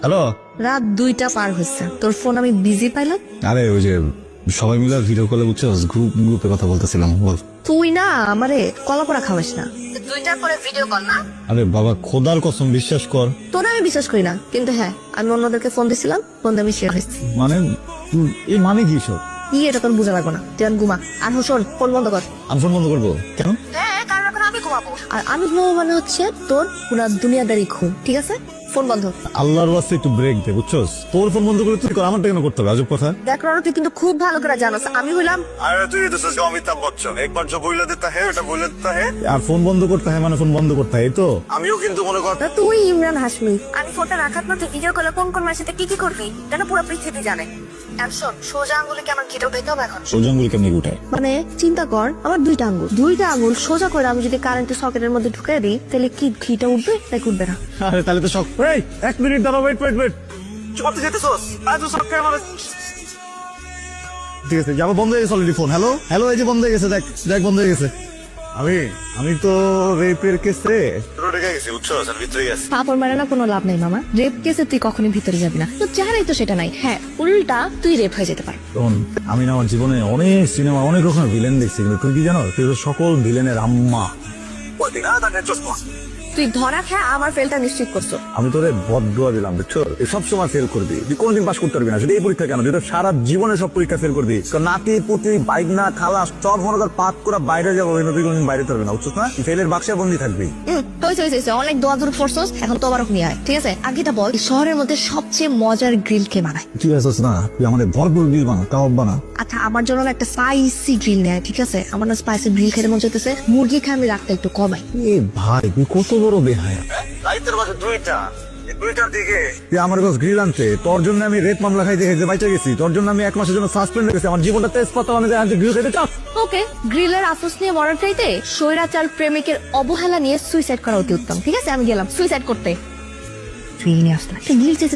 Hello. রাত 2টা পার হচ্ছে, তোর ফোন আমি বিজি পাইলাম। আরে ওই যে সবাই মিলে ভিডিও কলে বুঝছো, গ্রুপে কথা বলতেছিলাম। বল। তুই না আমারে কলা করা খাওয়াস না, 2টার পরে ভিডিও কল না। আরে বাবা খোদার কসম বিশ্বাস কর। তোর আমি বিশ্বাস করি না, কিন্তু হ্যাঁ আমি অন্যদেরকে ফোন দিছিলাম, ফোন দিয়ে আমি শেয়ার হয়েছি। মানে এই মানে কি সব? কি এটা তোর বোঝা লাগবে না, তুই এখন ঘুমা। আর শোন, ফোন বন্ধ কর। আমি ফোন বন্ধ করবো কেন? হ্যাঁ, কারণ এখন আমি ঘুমাবো। আর আমি ঘুমাবো মানে হচ্ছে তোর পুরা দুনিয়াদারি ঘুম, ঠিক আছে? ফোন বন্ধ। আল্লাহর ওয়াস্তে একটু ব্রেক দে বুঝছস। তোর ফোন বন্ধ করে তুই কর, আমারটা কেন করতে হবে? আজব কথা। দেখ রনো, তুই কিন্তু খুব ভালো করে জানোস আমি হইলাম। আরে তুই তো সস অমিতাভ বচ্চন, একবার जो बोल देता है ওটা बोल देता है। আর ফোন বন্ধ করতে হয় মানে ফোন বন্ধ করতে হয়, এই তো। আমিও কিন্তু মনে কর তা তুই ইমরান হাশমি, আমি ফোনটা রাখাত না, তুই ভিডিও কলে কোন কোন মাসে কি কি করবি এটা না পুরো পৃথিবী জানে। আর শোন, সোজা আঙ্গুলে কি আমার ঘিটা উঠাইতে হবে এখন? সোজা আঙ্গুল কেমনি উঠায়? মানে চিন্তা কর, আমার 2টা আঙ্গুল সোজা করে আমি যদি কারেন্টের সকেটের মধ্যে ঢুকে দিই, তাহলে কি ঘিটা উঠবে নাকি উঠবে না? আরে তাহলে তো শক। এই 1 মিনিট দাঁড়াও, ওয়েট। চলতে যেতেছস আজ সব ক্যামেরা। ঠিক আছে, যাবো। বন্ধ হয়ে গেছে অলরেডি ফোন। হ্যালো এই যে বন্ধ হয়ে গেছে, দেখ বন্ধ হয়ে গেছে। আমি তো রেপের কেসে ঢুকে গেছি বুঝছস, আর ভিতরে গেছি। পাপড় মারে না কোনো লাভ নাই মামা, রেপ কেসে তুই কখনই ভিতরে যাবি না, তোর চেহারাই তো সেটা নাই। হ্যাঁ, উল্টা তুই রেপ হয়ে যেতে পার। শোন, আমি না আমার জীবনে অনেক সিনেমা অনেক রকমের ভিলেন দেখছি, কিন্তু তুই কি জানো, তুই তো সকল ভিলেনের আম্মা। তুই ধরা খেয়ে আমার ফেলটা নিশ্চিত করছো। আমি তোরে বদদুয়া দিলাম বুঝছো, তুই সবসময় ফেল করবি, তুই কোনদিন পাস করতে পারবি না। শুধু এই পরীক্ষা কেন, তুই তো সারা জীবনে সব পরীক্ষা ফেল করবি। কারণ নাতি পুতি বাইক না খালা সব মনে কর পাক করে বাইরে যাবো, তুই কোনদিন বাইরে পারবি না বুঝছো না। ফেলের বাক্সে বন্দি থাকবি। হয়েছে অনেক দোয়া দূর ফোর্সস, এখন তো আবার নিয়ে আয়, ঠিক আছে? আগেটা বল, এই শহরের মধ্যে সবচেয়ে মজার গ্রিল কে বানায়? তুই আসছিস না, তুই আমাদের ভরপুর গ্রিল বানা, কাবাব বানা। আচ্ছা, আমার জন্য না একটা স্পাইসি গ্রিল নেয়, ঠিক আছে? আমার না স্পাইসি গ্রিল খেতে মন চাইতেছে, মুরগি খাই আমি রাখতে একটু কমাই। এ ভাই তুই কত বড় বেহায়া। লাইটের বাজে 2টার দিকে তুই আমার কাছে গ্রিল আনতে, তোর জন্য আমি রেপ মামলা খাইতে বাইচা গেছি, তোর জন্য আমি 1 মাসের জন্য সাসপেন্ড হয়ে গেছি। আমার জীবনটা তেজপাতা মানে গ্রিল খাইতে চাও? ওকে, গ্রিলের আফসোস নিয়ে মরার চাইতে স্বৈরাচার প্রেমিকের অবহেলা নিয়ে সুইসাইড করা অতি উত্তম, ঠিক আছে? আমি গেলাম সুইসাইড করতে। গ্রিল নিয়ে আসতে, গ্রিল